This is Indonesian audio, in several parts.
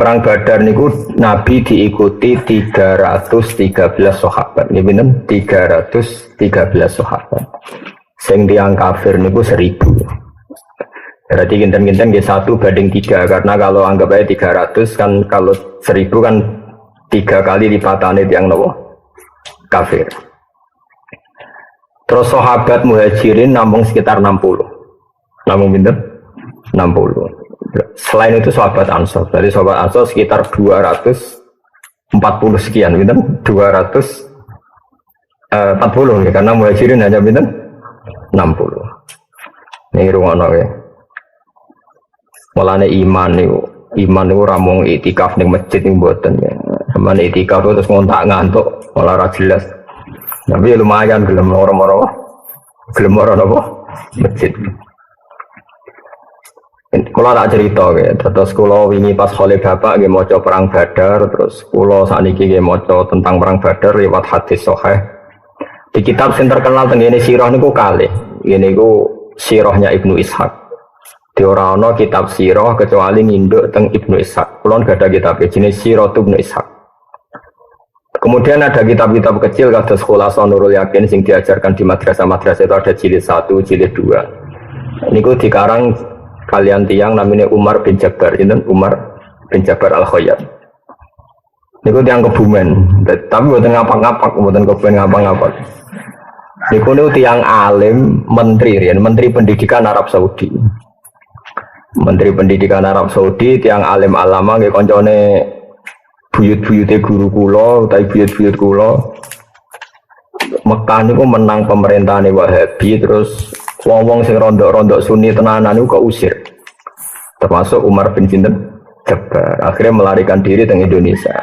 Perang Badar niku Nabi diikuti 313 sahabat. Nggih pinten? 313 sahabat. Sing tiyang kafir niku 1000. Berarti kinten-kinten nggih 1:3 karena kalau anggap aja 300 kan kalau 1000 kan 3 kali lipatane tiyang napa? Kafir. Terus sahabat muhajirin nampung sekitar 60. Nampung pinten? 60. Selain itu sahabat Ansor. Dari sahabat Ansor sekitar 240 sekian, pinten? 240 ya, karena muhajirin hanya pinten? 60. Ini rungono ya. Mulane iman niku ramung itikaf ning masjid ning mboten ya. Sampeyan itikaf terus ngontak ngantuk ora jelas. Tapi lumayan gelem moro-moro. Gelem moro napa? Masjid. Kula tak cerita ya, terus kula wingi pas khole bapak nggih maca perang Badar, terus kula sakniki nggih maca tentang perang Badar lewat hadis sahih. Di kitab sing terkenal teng ngene sirah niku kalih. Ngene niku sirahnya Ibnu Ishaq. Di ora ana kitab sirah kecuali nginduk teng Ibnu Ishaq. Kula gak ada kitab jenis Sirah Ibnu Ishaq. Kemudian ada kitab-kitab kecil kados Khulasan Nurul Yakin sing diajarkan di madrasah-madrasah itu ada jilid 1, jilid 2. Niku dikarang kalian tiang namanya Umar bin Jabbar, Umar bin Jabbar Al-Khayyat. Niku tiang Kebumen, tapi buatan ngapak-ngapak, buatan Kebumen ngapak-ngapak. Niku tiang alim, menteri pendidikan Arab Saudi. Menteri Pendidikan Arab Saudi, tiang alim alama, nggih koncone buyut-buyute guru kula, utawi buyut-buyut kula. Mekah niku menang pemerintahane Wahabi, terus wong-wong sing rondok-rondok Sunni tenanan niku keusir. Termasuk Umar bin Jabbar. Akhirnya melarikan diri teng Indonesia.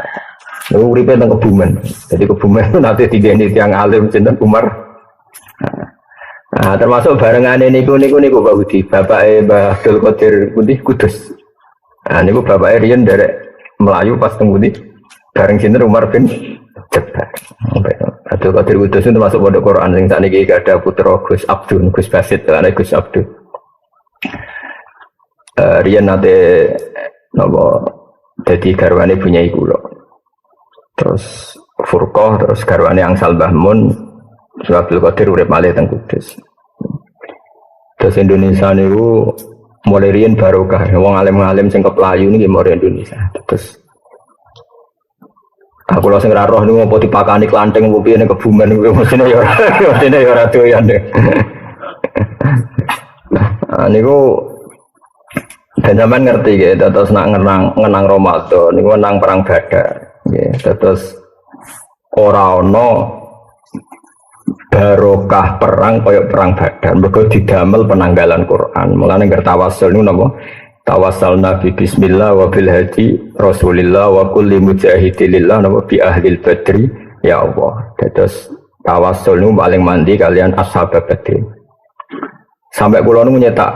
Niku uripe teng Kebumen. Jadi Kebumen itu nanti digeni tiang alim sinten Umar. Nah, termasuk barengane niku Pak Budi, bapake Mbah Abdul Qadir Kudus. Nah, niku bapake riyen derek Melayu pas teng Budi bareng sinten Umar bin Jabbar. Abdul Qadir Kudus itu termasuk pondok Quran sing sakniki ada putra Gus Abdul, Gus Basit, ana Gus Abdul. Riyen nate napa dadi garwane bunyai kula. Terus Furqah, terus garwane Angsal Mbah Mun. Abdul Qadir urip malih teng Kudus. Terus Indonesia niku mulai riyen barokah, wong alim-alim sing keplayu niki mulai Indonesia. Terus aku lho sing ra roh niku apa dipakani klanteng opo piye ning Kebumen niku mestine ya ora doyan. Niku dan zaman ngerti nggih, terus nak ngenang Ramadan niku nang perang Badar nggih. Terus ora ana barokah perang kaya perang Badar, mergo didamel penanggalan Quran. Mulane ngger tawasul niku napa? Tawassalna bi bismillah wa bil hadi Rasulillah wa kulli mujahidillah napa bi ahlil badri ya Allah. Terus tawasul niku paling mandi kalian ashab Badr. Sampai kula niku nyetak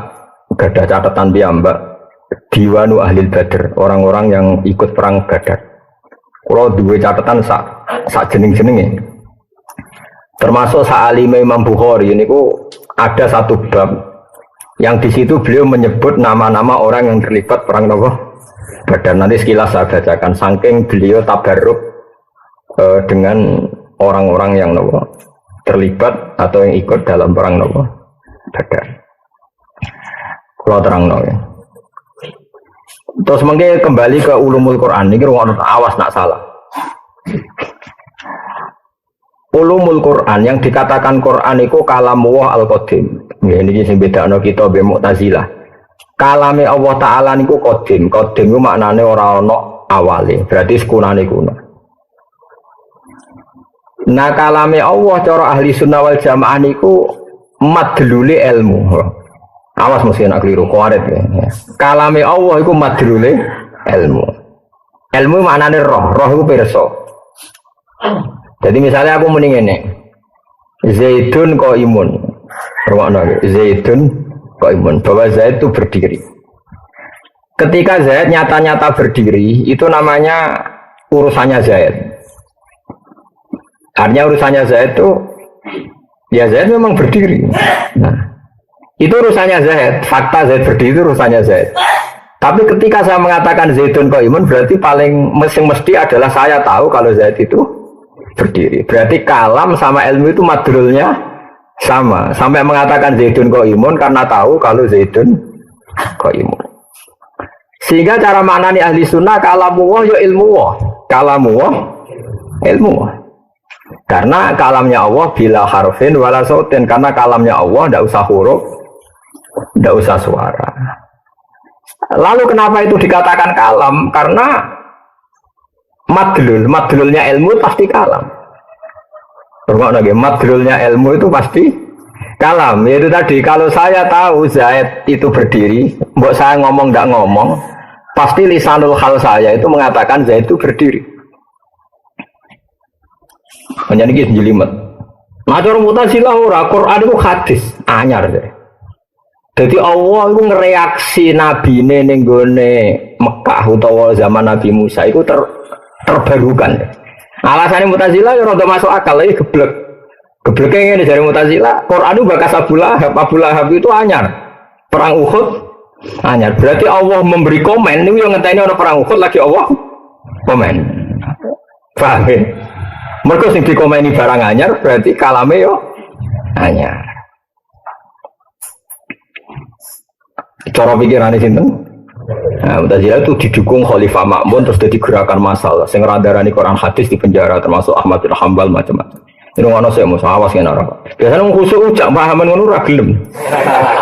gadah catatan piyambak diwanu ahlil Badr, orang-orang yang ikut perang Badar. Kula duwe catatan sak jeneng-jenenge. Termasuk sa'alime Imam Bukhari ini ada satu bab yang di situ beliau menyebut nama-nama orang yang terlibat perang Badar. Nanti sekilas saya bacakan. Saking beliau tabarruk dengan orang-orang yang terlibat atau yang ikut dalam perang Badar. Kalau terang ya. Terus mungkin kembali ke ulumul Quran ini awas nak salah. Ulumul Quran yang dikatakan Quran itu kalamullah al-qadim. Ya, ini sing bedakno kita be Mu'tazilah. Kalame Allah Taala niku qadim. Qadim ku maknane ora ana awale, berarti sekunane kuno. Nah, kalame Allah cara ahli sunnah wal jamaah niku madlule ilmu. Awas mesti nak keliru kuarit ya. Kalame Allah iku madlule ilmu. Ilmu maknane roh iku pirsa. Jadi misalnya aku muni ngene. Zaidun qaimun. Rumakna Zaidun qaimun, bahwa Zaid itu berdiri. Ketika Zaid nyata-nyata berdiri, itu namanya urusannya Zaid. Artinya urusannya Zaid itu ya Zaid memang berdiri. Nah, itu urusannya Zaid. Fakta Zaid berdiri itu urusannya Zaid. Tapi ketika saya mengatakan Zaidun qaimun berarti paling mesti adalah saya tahu kalau Zaid itu berdiri. Berarti kalam sama ilmu itu madrulnya sama. Sampai mengatakan Zaidun qaimun karena tahu kalau Zaidun qaimun. Sehingga cara maknani ahli sunnah kalamu ya ilmu wah. Kalamu ilmu. Karena kalamnya Allah bila harfin wala sautin, karena kalamnya Allah tidak usah huruf, tidak usah suara. Lalu kenapa itu dikatakan kalam? Karena madlulnya ilmu pasti kalam. Madlulnya ilmu itu pasti kalam. Yaitu tadi kalau saya tahu Zaid itu berdiri, mbok saya ngomong tidak ngomong, pasti lisanul hal saya itu mengatakan Zaid itu berdiri. Hanya ini jelimet. Nah, cara Mu'tazilah ora, Quran itu hadis anyar deh. Jadi Allah itu ngereaksi Nabi ning gone Mekah utawa zaman Nabi Musa itu terbarukan. Alasannya Mu'tazilah ya rada masuk akal lagi geblek. Gebleknya ngene dari Mu'tazilah, Quran itu bakas Abu Lahab itu anyar. Perang Uhud anyar. Berarti Allah memberi komen niku yang ngenteni ana perang Uhud lagi Allah komen. Paham ya? Mergo sing dikomeni barang anyar berarti kalame yo anyar. Cara pikirannya sinten? Nah, Mu'tazilah itu didukung Khalifah Ma'mun terus jadi gerakan masalah. Sing ngradarani Quran hadis di penjara termasuk Ahmad bin Hanbal macam-macam. Ini ngono sih mesti awas yen ora. Biasane wong khusuk ujak pahaman ngono ora gelem.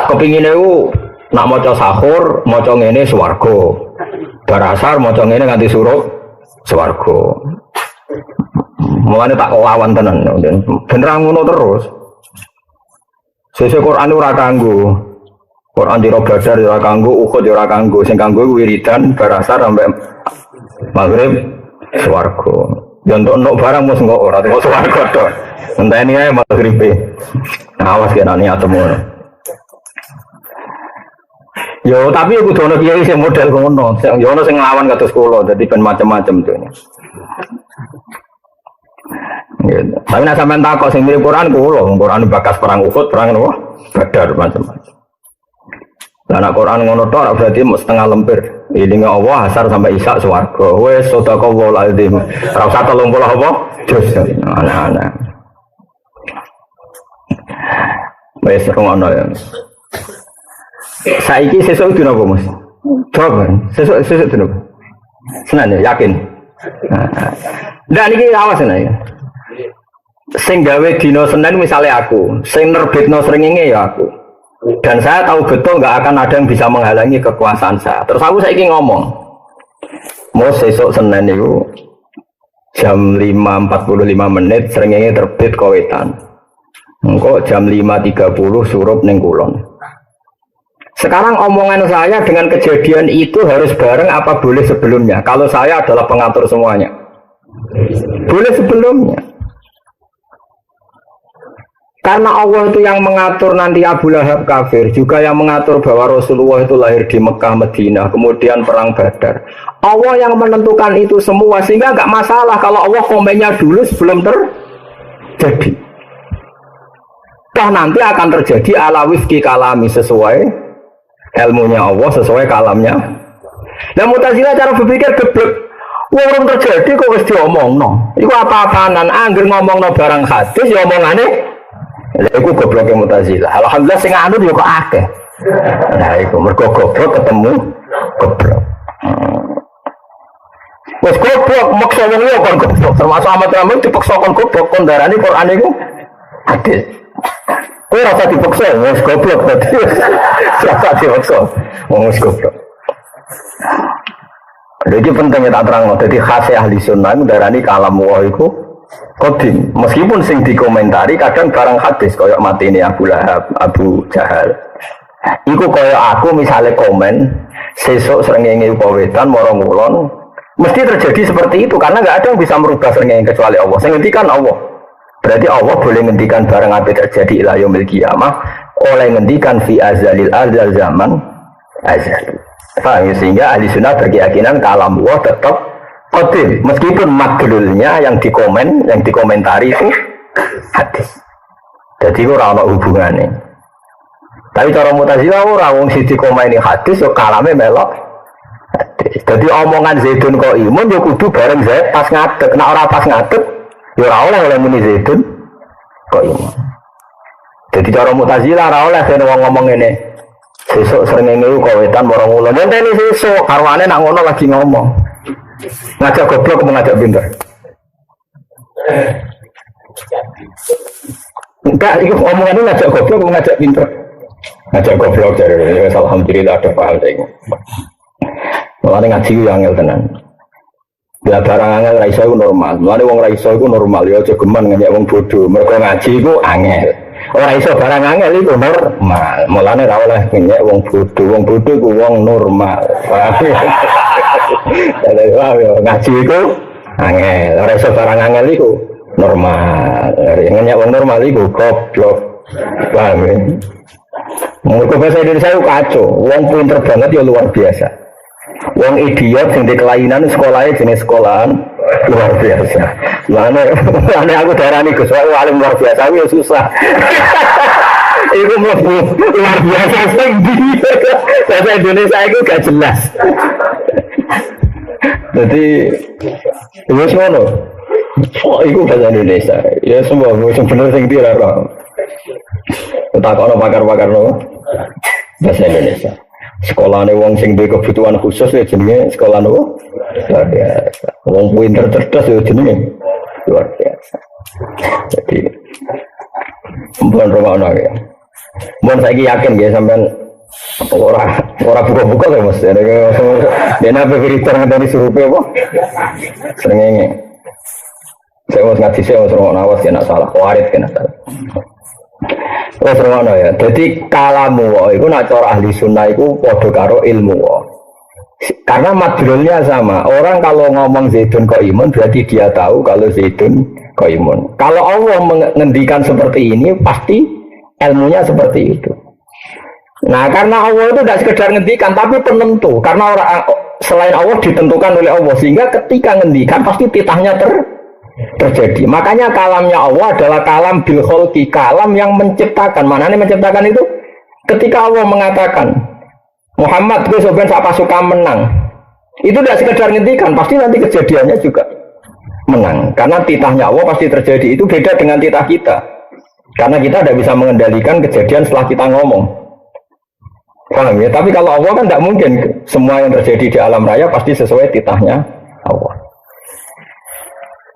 Kepingine ku nak maca sahur, maca ngene swarga. Bar asar maca ngene nganti suruh swarga. Mulane tak lawan tenan. Ben ra ngono terus. Sesuk Quran ora kanggo. Quran dira Badar ora kanggo, Uhud ora kanggo. Sing kanggo wiridan bar asar sampai maghrib swarga. Ya untuk barang mesti kok ora kok swarga to. Enteni ae maghribe. Awas kena niat temen. Yo tapi aku kudu ono kiai sing model ngono. Yo ono sing nglawan kados kula, dadi ben macam-macam to. Gitu. Tapi nak sampean takok sing mirip Quran kula, Quran bakas perang Uhud, perang apa? Badar macam-macam. Lah nek Quran ngono tok berarti setengah lemper. Ilinge Allah asar sampai isya swarga. Wis sedekahul azim. Ora usah 30 apa? Jus. Ana-ana. Wis ngono ya. Saiki sesuk itu napa, Mas? Coba. Sesuk itu napa? Senan ya, yakin. Nah, niki awas nek. Sing gawe dina Senin misalnya aku, sing nerbitno srengenge ya aku. Dan saya tahu betul nggak akan ada yang bisa menghalangi kekuasaan saya. Terus aku saiki ngomong, mau sesuk Senin itu jam 5.45 srengenge terbit Kowetan. Engko jam 5.30 surup ning Kulon. Sekarang omongan saya dengan kejadian itu harus bareng apa boleh sebelumnya? Kalau saya adalah pengatur semuanya, boleh sebelumnya. Karena Allah itu yang mengatur nanti Abu Lahab kafir, juga yang mengatur bahwa Rasulullah itu lahir di Mekah, Madinah, kemudian perang Badar. Allah yang menentukan itu semua, sehingga nggak masalah kalau Allah komennya dulu sebelum terjadi. Toh nanti akan terjadi ala wifki kalami sesuai ilmunya Allah, sesuai kalamnya. Nah Mu'tazilah cara berpikir geblek. Wong terjadi kok wis diomongno. Iku apa-apaanan angger ngomongno barang hadis ya omongane. Lha iku gobloke Mu'tazilah. Alhamdulillah sing anut yo kok akeh. Nah iku mergo goblok ketemu goblok. Wes goblok maksa wong yo kon goblok. Termasuk Ahmad Ramli dipaksa kon goblok kon darani Quran iku hadis. Kowe ora dipaksa wes goblok dadi. Siapa dipaksa? Wong wis goblok. Jadi pentingnya tak terang, jadi khas ahli sunnah darani kalam Allah itu kodim. Meskipun sing dikomentari kadang barang hadis koyok mati ini Abu Lahab, Abu Jahal. Iku koyok aku misalnya komen sesuk srengenge Kowetan morong ulon, mesti terjadi seperti itu karena nggak ada yang bisa merubah srengenge kecuali Allah. Sing ngendikan Allah. Berarti Allah boleh ngendikan barang apa terjadi ila yaumil qiyamah, oleh ngendikan fi azalil azal zaman azal. Paham, sehingga ahli sunnah berkeyakinan kalam Allah tetap qadim meskipun madlulnya yang dikomentari itu hadis. Jadi ora ana hubungane. Tapi cara Mu'tazilah ora wong sing dikomeni hadis yo kalame melok Jadi omongan Zaidun kok imun ya kudu bareng Zaid pas ngadeg. Nek ora pas ngadeg ya ora oleh muni Zaidun kok imun. Jadi cara Mu'tazilah ora oleh yen wong ngomong ngene. Sesuk srengenge kok wetan marang ulun. Ngenteni sesuk karwane nak ngono lagi ngomong. Ngajak goblok ngajak pinter. Enggak, itu omongan ini ngajak goblok ngajak pinter. Ngajak goblok jadi alhamdulillah ada paham saya. Mulane ngaji ku angel tenan. Bila barang angel ra iso iku normal. Mulane wong ra iso iku normal ya aja geman ngenyek wong bodho. Mergo ngaji iku angel. Ora iso barang angel iku normal. Mulane ra oleh ngenyek wong bodho. Wong bodho iku wong normal. Ngaji iku angel. Ora iso barang angel iku normal. Ngenyek wong normal iku goblok. Paham ya? Mergo bahasa Indonesia itu kacau. Wong pinter banget ya luar biasa. Wong idiot sing di kelainan sekolahnya jenis sekolahan luar biasa. Lane aku darani Gus wae alim luar biasa ya susah. Iku mlebu luar biasa sing di bahasa Indonesia itu gak jelas. Jadi wis ngono. Iku bahasa Indonesia. Ya semua sing bener sing dia ora. Takokno pakar-pakarno bahasa Indonesia. Sekolahane wong sing duwe kebutuhan khusus ya jenenge sekolah nopo? Luar biasa. Wong pinter cerdas ya jenenge luar biasa. Jadi mbon romono ya. Mbon saiki yakin nggih sampean ora buka-buka lho Mas. Dene apa berita ngene surupe apa? Srengenge. Saya mau ngaji saya mau romono awas ya nak salah warit kena salah. Terus ngono ya. Jadi kalamu itu nak cara ahli sunnah itu padha karo ilmu. Karena madrulnya sama. Orang kalau ngomong Zaidun qaimun berarti dia tahu kalau Zaidun qaimun. Kalau Allah mengendikan seperti ini pasti ilmunya seperti itu. Nah, karena Allah itu tidak sekedar ngendikan tapi penentu. Karena orang selain Allah ditentukan oleh Allah sehingga ketika ngendikan pasti titahnya terjadi. Makanya kalamnya Allah adalah kalam bil kholqi, kalam yang menciptakan. Manane menciptakan itu ketika Allah mengatakan Muhammad gue sebenarnya sak pasukan menang. Itu tidak sekedar ngendikan, pasti nanti kejadiannya juga menang. Karena titahnya Allah pasti terjadi. Itu beda dengan titah kita. Karena kita tidak bisa mengendalikan kejadian setelah kita ngomong. Paham ya? Tapi kalau Allah kan tidak mungkin semua yang terjadi di alam raya pasti sesuai titahnya Allah.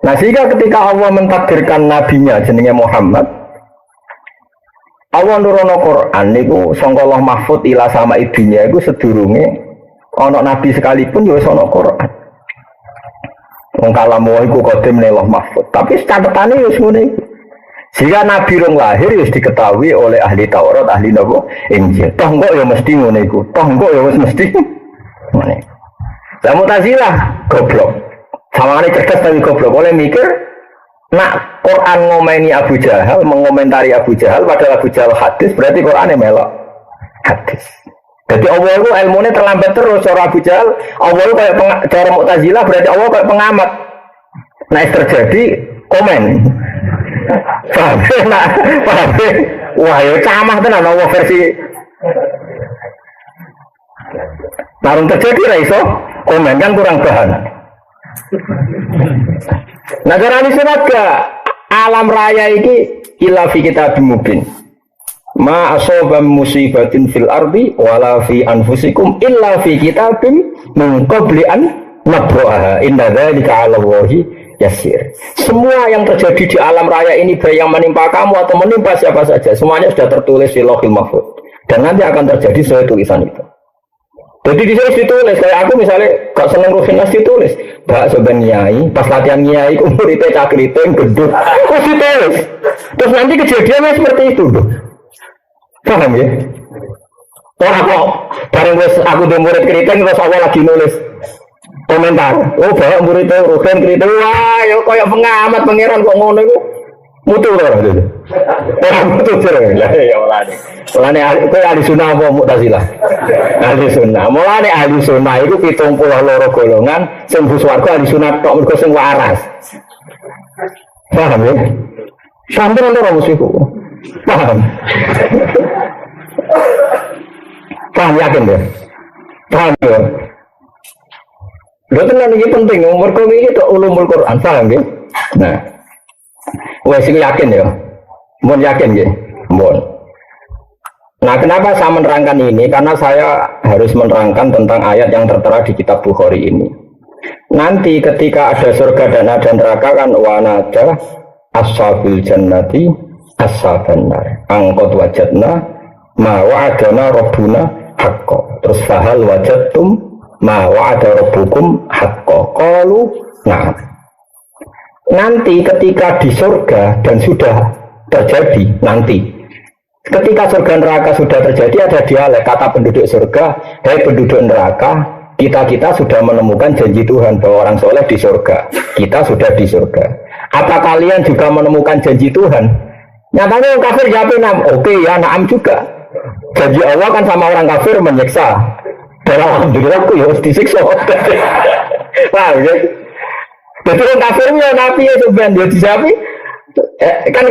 Nah, sehingga ketika Allah mentakdirkan nabinya jenenge Muhammad, Allah nurono Quran niku sangka Allah mahfud ila sama ibunya iku sedurunge ana nabi sekalipun ya wis ana Quran. Wong kalamu iku qadim ning Allah mahfud, tapi catetane ya wis ngene iku. Sehingga nabi rong lahir wis diketahui oleh ahli Taurat, ahli napa Injil. Toh kok ya mesti ngene iku. Toh kok ya wis mesti ngene. Lah Mu'tazilah goblok. Sama cerdas tapi goblok. Boleh mikir nak Quran ngomeni Abu Jahal, mengomentari Abu Jahal, padahal Abu Jahal hadis, berarti Qurannya melok hadis. Jadi Allah itu ilmunya terlambat terus. Cara Abu Jahal, Allah itu kayak cara Mu'tazilah, berarti Allah kayak pengamat. Nah terjadi komen. Paham? Wah ya camah tenan Allah versi. Narung terjadi raiso komen kan kurang bahan. Negara ini sudah alam raya ini illa fi kitabim mubin. Ma asaba musibatin fil ardi wala fi anfusikum illa fi kitabim min qabli an nabraha. Inna dzalika 'ala Allahi yasir. Semua yang terjadi di alam raya ini baik yang menimpa kamu atau menimpa siapa saja, semuanya sudah tertulis di Lauhil Mahfuz dan nanti akan terjadi sesuai tulisan itu. Jadi di sini ditulis, kayak aku misalnya gak seneng Rufinas ditulis, Mbak Soban Nyai, pas latihan Nyai, umur itu cakriting, gendut, terus ditulis. Terus nanti kejadiannya seperti itu, loh. Paham ya? Orang kok, bareng aku di murid keriting, terus awal lagi nulis komentar. Oh, bawa murid itu, Rufin keriting, wah, ya kayak pengamat, pangeran kok ngono itu. Mutu orang itu. Orang mutu sering. Ya mulane. Mulane kowe ahli sunnah apa Mu'tazilah? Ahli sunnah. Mulane ahli sunnah iku 72 golongan sing mlebu swarga ahli sunnah tok mergo sing waras. Paham ya? Sampai ora musiku. Paham. Paham yakin ya? Paham ya? Lho tenan iki penting, mergo iki tok ulumul Quran, paham nggih? Nah. Wes iki yakin ya. Mun yakin nggih. Mun. Nah, kenapa saya menerangkan ini? Karena saya harus menerangkan tentang ayat yang tertera di kitab Bukhari ini. Nanti ketika ada surga dan ada neraka kan wanada ashabul jannati ashaban nar. Angkot wajadna ma wa'adana rabbuna haqqo. Terus fahal wajadtum ma wa'ada rabbukum haqqo. Qalu nah. Nanti ketika di surga dan sudah terjadi nanti ketika surga neraka sudah terjadi ada dialek kata penduduk surga, hei penduduk neraka, kita sudah menemukan janji Tuhan bahwa orang soleh di surga. Kita sudah di surga. Apa kalian juga menemukan janji Tuhan? Nyatanya orang kafir jawabin, oke ya, naam juga. Janji Allah kan sama orang kafir menyiksa. Dan alhamdulillah aku ya harus disiksa. Wah, gitu. Jadi orang kafirnya nabi ya sebenarnya dia disapi kan.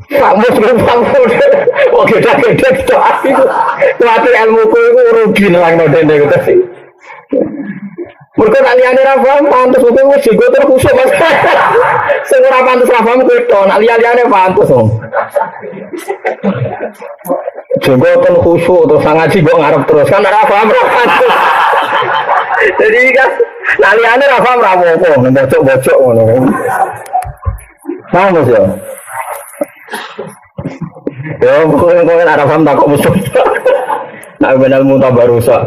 Pak Mus oke dah itu aku kuatir ilmuku itu rugi nang dene gitu sih. Mergo aliyane ra paham pantes kowe wis digo terkusuk Mas. Sing ora pantes ra paham kowe to, aliyane pantes wong. Jenggoten khusuk terus ngaji kok ngarep terus kan ora paham ra pantes. Jadi kan aliyane ra paham ra apa-apa, bocok-bocok ngono. Paham Mas ya? Ya, pokoknya ada paham tak kok musuh. Nak benar muntah barusak.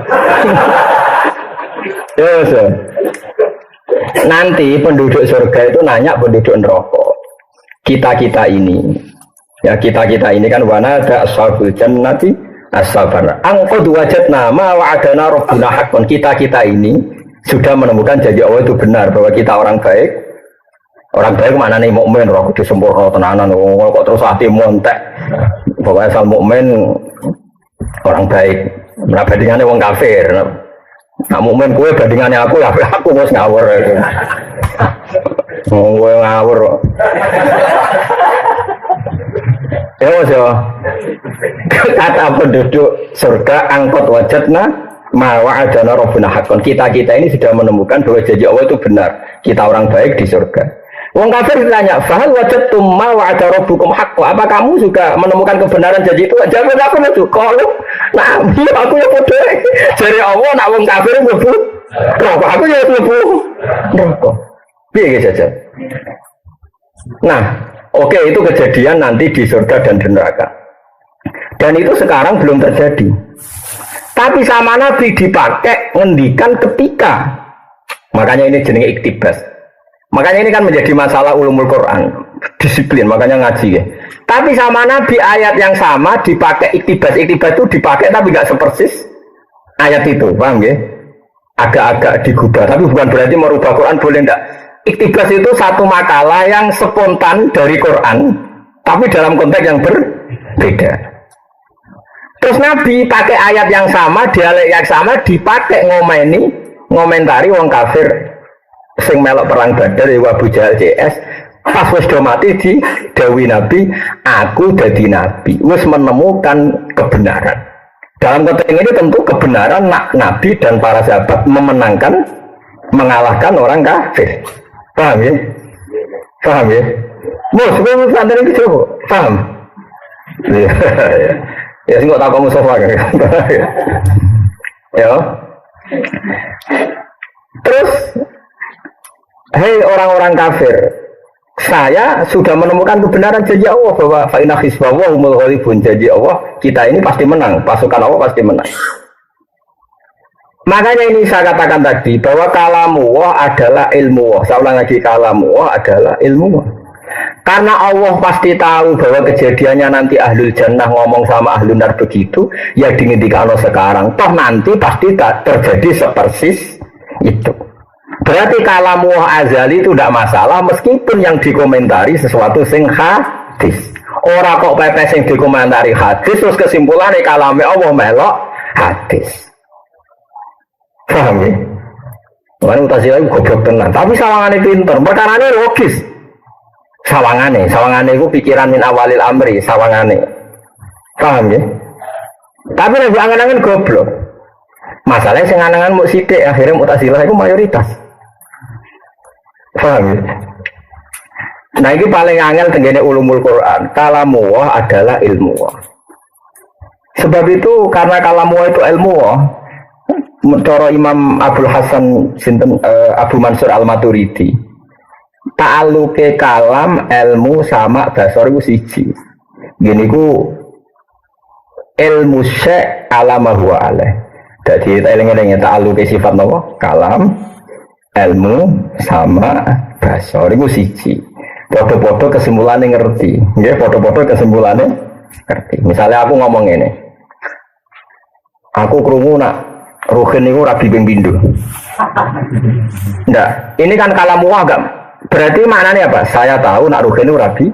Yes. Nanti penduduk surga itu nanya penduduk neraka. Kita ini, ya kita ini kan wana ada ashabul jannati as-sabar. Angqad wajadna ma wa'adana rabbuna haqqan. Kita ini sudah menemukan janji Allah itu benar bahwa kita orang baik. Orang baik mana nih mukmin, roh kudu sempurna tenanan, kok terus hati montek. Pokoknya asal mukmin orang baik. Nah bandingannya wong kafir. Nah mukmin kue bandingannya aku ya aku harus ngawur. Gue ngawur. Ya mas ya. Kata penduduk surga angkot wajadna ma wa'adana rabbuna haqqan. Kita ini sudah menemukan bahwa janji Allah itu benar. Kita orang baik di surga. Wong kafir ditanya, "Fahal wajadtum ma wa'ada rabbukum haqqo?" Apa kamu juga menemukan kebenaran janji itu? Jawab aku itu. Kalau nah, aku ya bodoh. Jare Allah nak wong kafir mlebu neraka, aku ya mlebu neraka. Piye saja. Nah, oke itu kejadian nanti di surga dan di neraka. Dan itu sekarang belum terjadi. Tapi sama Nabi dipakai ngendikan ketika. Makanya ini jenenge iktibas. Makanya ini kan menjadi masalah ulumul Quran, disiplin, makanya ngaji ya. Tapi sama Nabi ayat yang sama dipakai iktibas itu dipakai tapi nggak sepersis ayat itu, paham ya? Agak-agak digubah, tapi bukan berarti merubah Quran, boleh enggak. Iktibas itu satu makalah yang spontan dari Quran, tapi dalam konteks yang berbeda. Terus Nabi pakai ayat yang sama, dialek yang sama dipakai ngomentari wong kafir sing melok perang Badar ya Abu Jahal CS pas wis do mati di dawuh Nabi, aku dadi nabi wis menemukan kebenaran. Dalam konteks ini tentu kebenaran Nabi dan para sahabat mengalahkan orang kafir. Paham ya? Paham ya? Mus, kowe santen iki coba. Paham? Ya sing kok tak kamu sofa kan. Ya. Terus hei orang-orang kafir, saya sudah menemukan kebenaran janji Allah bahwa fa'inna hisbawa humul ghalibun, janji Allah kita ini pasti menang, pasukan Allah pasti menang. Makanya ini saya katakan tadi bahwa kalamullah adalah ilmu Allah. Saya ulang lagi, kalamullah adalah ilmu Allah. Karena Allah pasti tahu bahwa kejadiannya nanti ahlul jannah ngomong sama ahlul nar begitu, ya dingintikan sekarang. Toh nanti pasti tak terjadi sepersis itu. Berarti kalamu azali itu tidak masalah meskipun yang dikomentari sesuatu sing hadis. Ora kok pepes sing dikomentari hadis terus kesimpulannya kalame Allah melok hadis. Paham ya? Mana Mu'tazilah itu goblok tenan, tapi sawangane pinter, perkarane logis. Sawangane itu pikiran min awalil amri, sawangane. Paham ya? Tapi nek angen-angen goblok. Masalahnya sing anangan mau sithik akhirnya Mu'tazilah itu mayoritas. Paham ya? Nah ini paling angel tenggene ulumul Quran. Kalamullah adalah ilmu. Sebab itu karena kalamullah itu ilmu. Cara Imam Abdul Hasan Abu Mansur Al-Maturidi. Ta'alluqe kalam ilmu sama basar iku siji. Gini ku ilmu syek alama huwa alaih. Jadi eling-eling ta'alluqe sifat napa? Kalam ilmu sama basar iku siji. Podo-podo kesimpulannya ngerti. Nggih, podo-podo kesimpulannya ngerti. Misalnya aku ngomong ini. Aku krungu nak Ruhin itu rabi ping pindho. Nggak, ini kan kalamu agak berarti maknanya apa? Saya tahu nak Ruhin itu rabi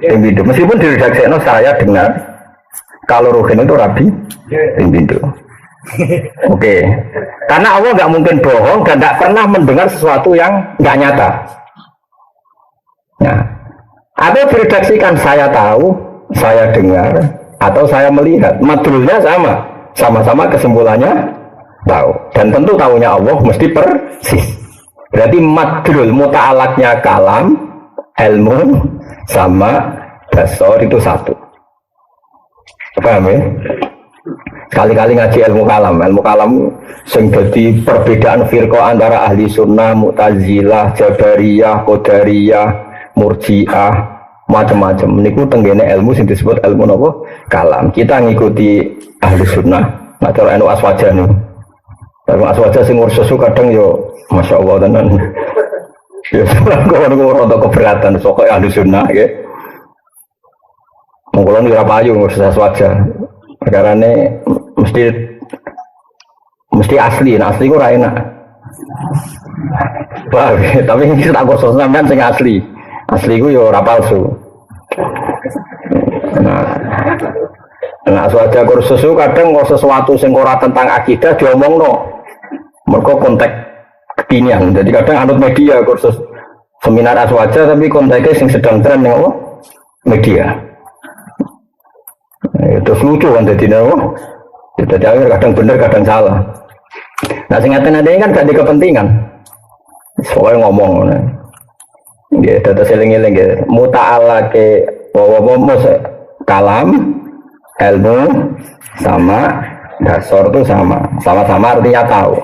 ping pindho. Meskipun di redaksikno saya dengar kalau Ruhin itu rabi ping pindho. Oke. Karena Allah nggak mungkin bohong dan nggak pernah mendengar sesuatu yang nggak nyata. Nah, atau diredaksikan saya tahu, saya dengar, atau saya melihat. Madrulnya sama-sama kesimpulannya tahu, dan tentu tahunya Allah mesti persis. Berarti madrul muta'alaknya kalam, ilmu sama basor itu satu. Paham ya? Sekali-kali ngaji ilmu kalam sing dadi perbedaan firqah antara ahli sunnah, mu'tazilah, jabariyah, qadariyah, murji'ah, macam-macam. Niku tenggene ilmu sing disebut ilmu napa? Kalam. Kita ngikuti ahli sunnah, macam anu aswajan. Kalau aswaja sing ngurus susu kadang yo masya Allah tenan. Ya kok rada keberatan sok ahli sunnah ya. Monggo ora payu ngurus aswaja. Perkarane mesti asli, nah asli ku ora enak. Wah, tapi iki tak khusus sampean sing asli. Asli ku yo ora palsu. Nah, aswaja kursus susu kadang kok sesuatu sing ora tentang akidah diomongno. Mereka konteks kekinian. Jadi kadang anut media kursus seminar aswaja tapi konteksnya yang sedang tren apa? Media. Itu lucu kan jadi apa? Jadi akhir kadang benar kadang salah. Nah singkatan ada ini kan gak ada kepentingan. Soalnya ngomong. Ya, data seling-eling ya. Muta'ala ke kalam, ilmu sama dasar itu sama-sama artinya tahu.